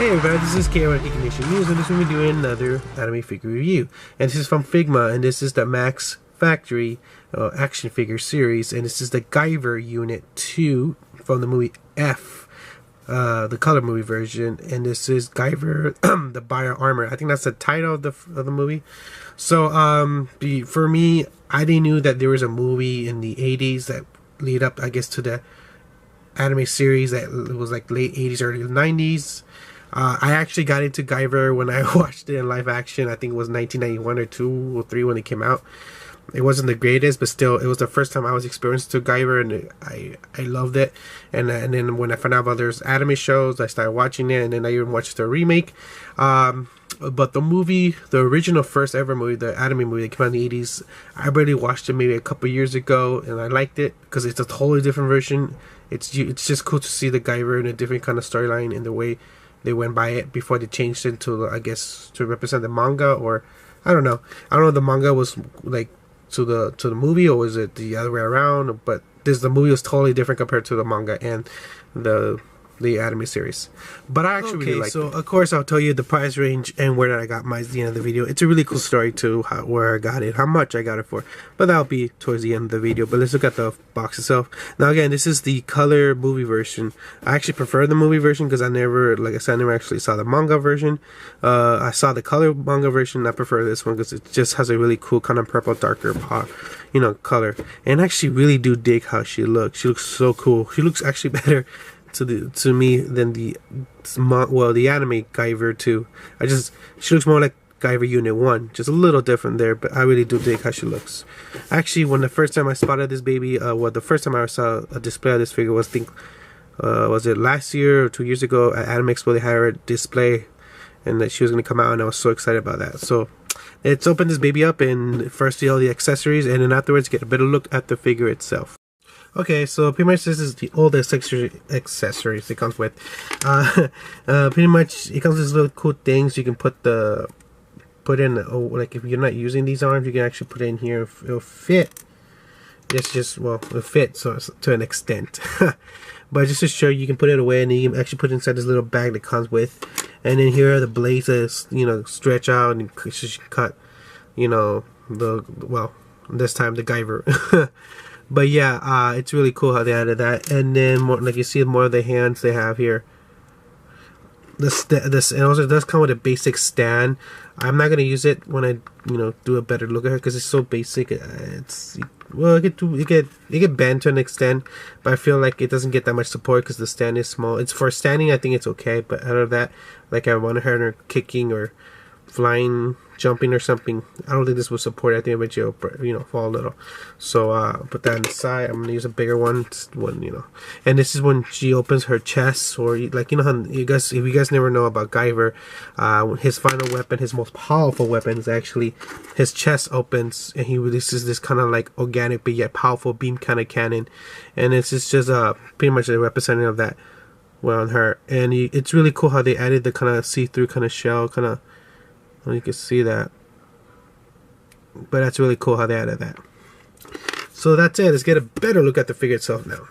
Hey everybody, this is K Articulation News, and this will be doing another anime figure review. And this is from Figma, and this is the Max Factory action figure series, and this is the Guyver Unit 2 from the movie F, the color movie version. And this is Guyver, the Bio Armor. I think that's the title of the movie. So for me, I didn't know that there was a movie in the 80s that lead up, I guess, to the anime series that was like late 80s, early 90s. I actually got into Guyver when I watched it in live action. I think it was 1991 or 2 or 3 when it came out. It wasn't the greatest, but still, it was the first time I was experienced to Guyver, and I loved it. And then when I found out about there's anime shows, I started watching it, and then I even watched the remake. But the movie, the original first ever movie, the anime movie that came out in the 80s, I barely watched it maybe a couple years ago, and I liked it because it's a totally different version. It's just cool to see the Guyver in a different kind of storyline in the way they went by it before they changed it to, I guess, to represent the manga, or I don't know if the manga was like to the movie, or was it the other way around. But the movie was totally different compared to the manga and the anime series. But I actually really liked it. So of course I'll tell you the price range and where I got mine at the end of the video. It's a really cool story too, where I got it, how much I got it for, but that'll be towards the end of the video. But let's look at the box itself. Now again, this is the color movie version. I actually prefer the movie version because I never, like I said, I never actually saw the manga version. I saw the color manga version. I prefer this one because it just has a really cool kind of purple, darker color. And I actually really do dig how she looks. She looks so cool. She looks actually better to me than the anime Guyver 2. She looks more like Guyver Unit 1, just a little different there, but I really do dig how she looks. Actually, when the first time I spotted this baby, the first time I saw a display of this figure was was it last year or 2 years ago at Anime Expo. They had her display and that she was going to come out, and I was so excited about that. So let's open this baby up and first see all the accessories, and then afterwards get a better look at the figure itself. Okay, so pretty much this is all the accessories it comes with. Pretty much it comes with these little cool things you can put in. Like if you're not using these arms, you can actually put it in here. It'll fit. It'll fit to an extent. But just to show you, can put it away, and then you can actually put it inside this little bag that comes with. And then here are the blades that stretch out and just cut. This time the Guyver. But yeah, it's really cool how they added that. And then more, like you see, more of the hands they have here. This and also it does come with a basic stand. I'm not gonna use it when I do a better look at her because it's so basic. It get bent to an extent, but I feel like it doesn't get that much support because the stand is small. It's for standing, I think it's okay, but out of that, like I want her kicking or flying, jumping or something, I don't think this will support it. I think eventually it'll fall a little. So put that on the side. I'm gonna use a bigger one, and this is when she opens her chest, or like how if you guys never know about Guyver, his final weapon, his most powerful weapon is actually his chest opens and he releases this kind of like organic but yet powerful beam kind of cannon, and it's just pretty much a representative of that on her. And it's really cool how they added the kind of see-through kind of shell kind of. You can see that, but that's really cool how they added that. So that's it. Let's get a better look at the figure itself now.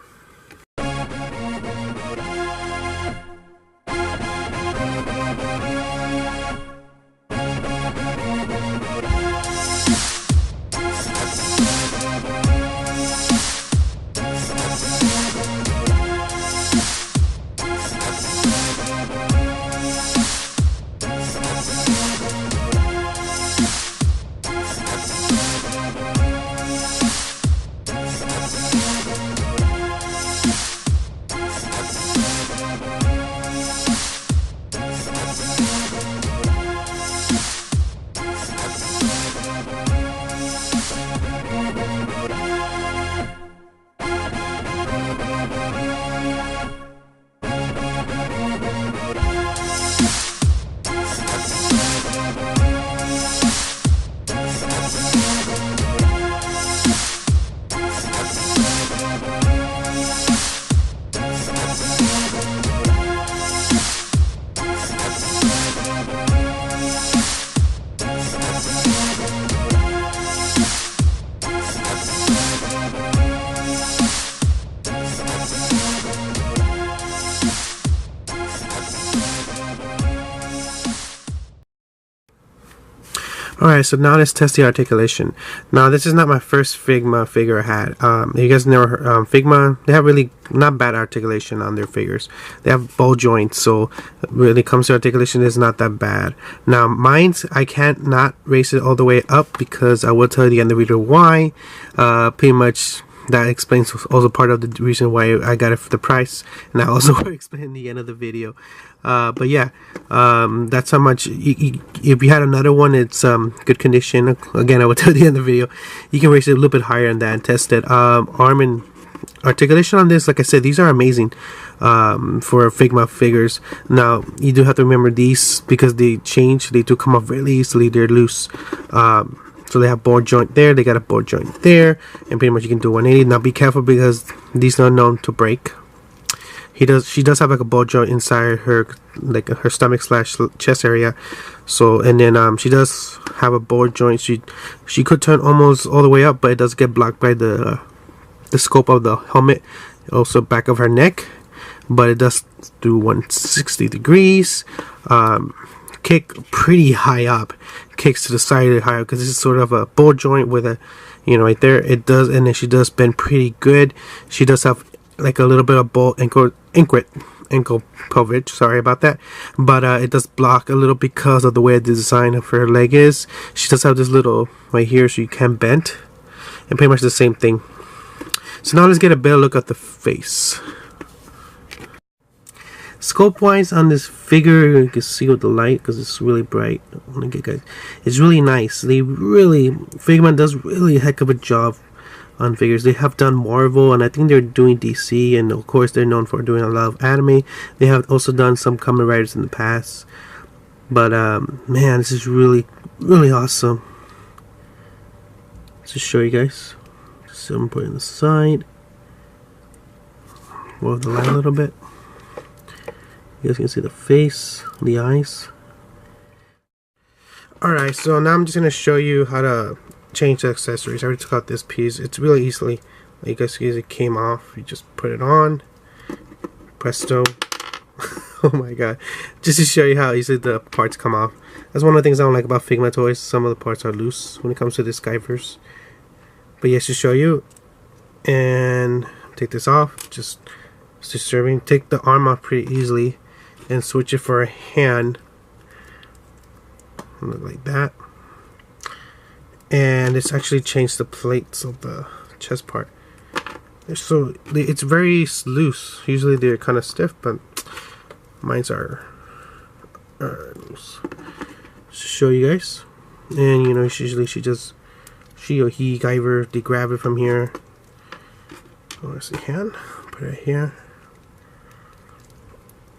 Alright, so now let's test the articulation. Now, this is not my first Figma figure I had. You guys never heard, Figma, they have really not bad articulation on their figures. They have ball joints, so when it comes to articulation, it's not that bad. Now, mine's, I can't not raise it all the way up because I will tell you at the end of the video why. Pretty much, that explains also part of the reason why I got it for the price, and I also will explain in the end of the video. But yeah, that's how much. If you had another one, it's good condition. Again, I will tell you at the end of the video. You can raise it a little bit higher than that and test it. Arm and articulation on this, like I said, these are amazing for Figma figures. Now, you do have to remember these because they change. They do come off really easily. They're loose. So they have board joint there, they got a board joint there, and pretty much you can do 180. Now be careful because these are known to break. She does have like a board joint inside her, like her stomach slash chest area. So, and then she does have a board joint. She could turn almost all the way up, but it does get blocked by the scope of the helmet, also back of her neck. But it does do 160 degrees. Kick pretty high up, kicks to the side high up because this is sort of a board joint with a, you know, right there it does, and then she does bend pretty good. She does have like a little bit of ball ankle coverage, sorry about that, but it does block a little because of the way the design of her leg is. She does have this little right here so you can bend, and pretty much the same thing. So now let's get a better look at the face. Sculpt wise on this figure, you can see with the light because it's really bright. I want to get guys, it's really nice. Figma does really a heck of a job on figures. They have done Marvel, and I think they're doing DC, and of course they're known for doing a lot of anime. They have also done some Kamen Riders in the past. But man, this is really awesome. Let's just show you guys. So I'm putting the side. Move the light a little bit. You guys can see the face, the eyes. Alright, so now I'm just going to show you how to change the accessories. I already took out this piece. It's really easily, like you guys see, it came off. You just put it on. Presto. Oh my god. Just to show you how easily the parts come off. That's one of the things I don't like about Figma toys. Some of the parts are loose when it comes to this Guyver's. But yes, to show you. And take this off. Just serving. Take the arm off pretty easily. And switch it for a hand. Look like that. And it's actually changed the plates of the chest part. So it's very loose. Usually they're kind of stiff, but mine's are loose. Just to show you guys. And you know, usually she or he, Guyver, they grab it from here. Where's the hand? Put it here.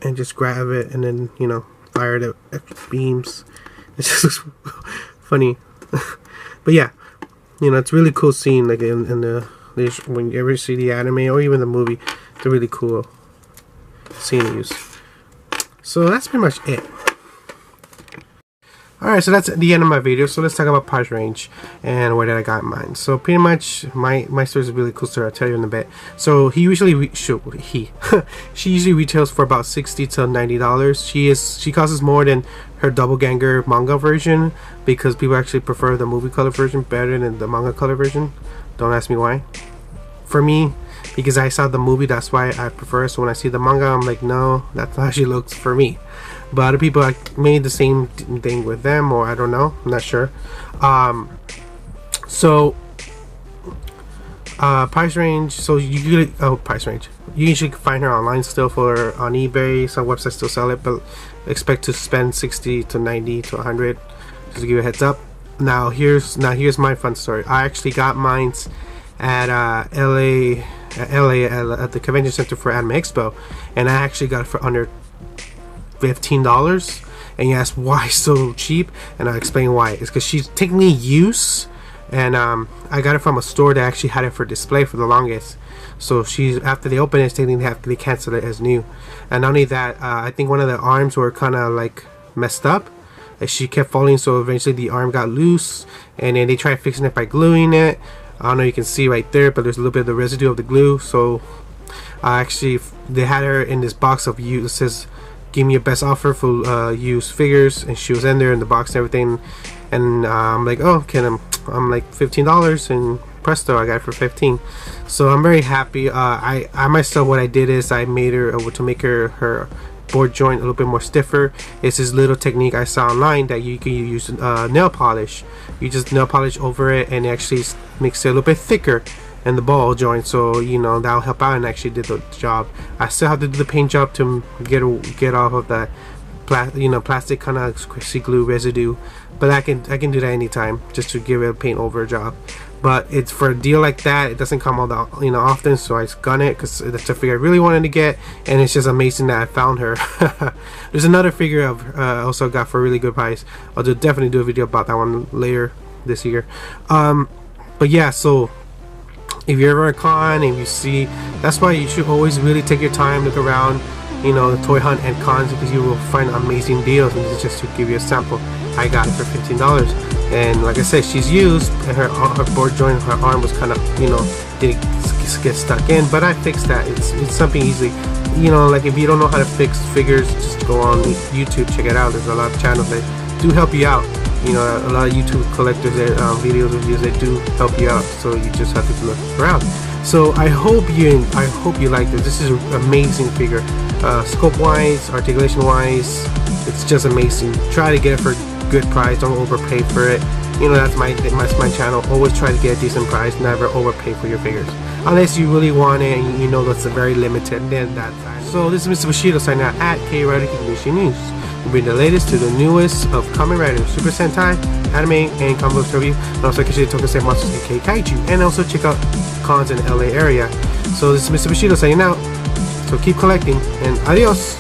And just grab it and then, you know, fire the beams. It just looks funny. But yeah, you know, it's really cool seeing like in the when you ever see the anime or even the movie. It's a really cool scene to use. So that's pretty much it. Alright, so that's the end of my video. So let's talk about price range and where did I got mine. So pretty much my store is a really cool store. I'll tell you in a bit. So he usually she usually retails for about $60 to $90. She costs more than her doppelganger manga version because people actually prefer the movie color version better than the manga color version. Don't ask me why. For me, because I saw the movie, that's why I prefer it. So when I see the manga, I'm like, no, that's how she looks for me. But other people made the same thing with them, or I don't know, I'm not sure. Price range. So you could price range. You usually find her online still on eBay. Some websites still sell it, but expect to spend 60 to 90 to 100. Just to give you a heads up. Now here's my fun story. I actually got mine at LA at the convention center for Anime Expo, and I actually got it for under $15. And you ask why so cheap, and I'll explain why. It's because she's technically used, and I got it from a store that actually had it for display for the longest. So she's, after they open it, they cancel it as new. And not only that, I think one of the arms were kind of like messed up, and she kept falling, so eventually the arm got loose, and then they tried fixing it by gluing it. I don't know, you can see right there, but there's a little bit of the residue of the glue. So actually they had her in this box of it says gave me a best offer for used figures, and she was in there in the box and everything. And I'm like, oh, I'm like $15, and presto, I got it for 15. So I'm very happy. I myself, what I did is I made her to make her board joint a little bit more stiffer. It's this little technique I saw online that you can use nail polish. You just nail polish over it, and it actually makes it a little bit thicker in the ball joint, so you know that'll help out, and actually did the job. I still have to do the paint job to get off of that plastic kind of squishy glue residue, but I can do that anytime, just to give it a paint over job. But it's for a deal like that, it doesn't come all that often, so I gun it because that's a figure I really wanted to get, and it's just amazing that I found her. There's another figure I also got for a really good price. I'll definitely do a video about that one later this year. But yeah, so if you're ever at a con and you see, that's why you should always really take your time, look around, the toy hunt and cons, because you will find amazing deals. And this is just to give you a sample. I got it for $15, and like I said, she's used, and her board joint, her arm was kind of didn't get stuck in, but I fixed that. It's something easy. Like if you don't know how to fix figures, just go on YouTube, check it out. There's a lot of channels that do help you out. A lot of YouTube collectors, reviews, they do help you out, so you just have to look around. So I hope you like this. This is an amazing figure, scope wise, articulation wise, it's just amazing. Try to get it for a good price, don't overpay for it. That's my channel. Always try to get a decent price, never overpay for your figures, unless you really want it and that's a very limited, then that's fine. So this is Mr. Bushido signing out at Articulation News. We'll bring the latest to the newest of Kamen Rider, Super Sentai, anime, and comic books review. And also catch the Tokusei Monsters aka Kaiju, and also check out cons in the LA area. So this is Mr. Bushido signing out. So keep collecting, and adios!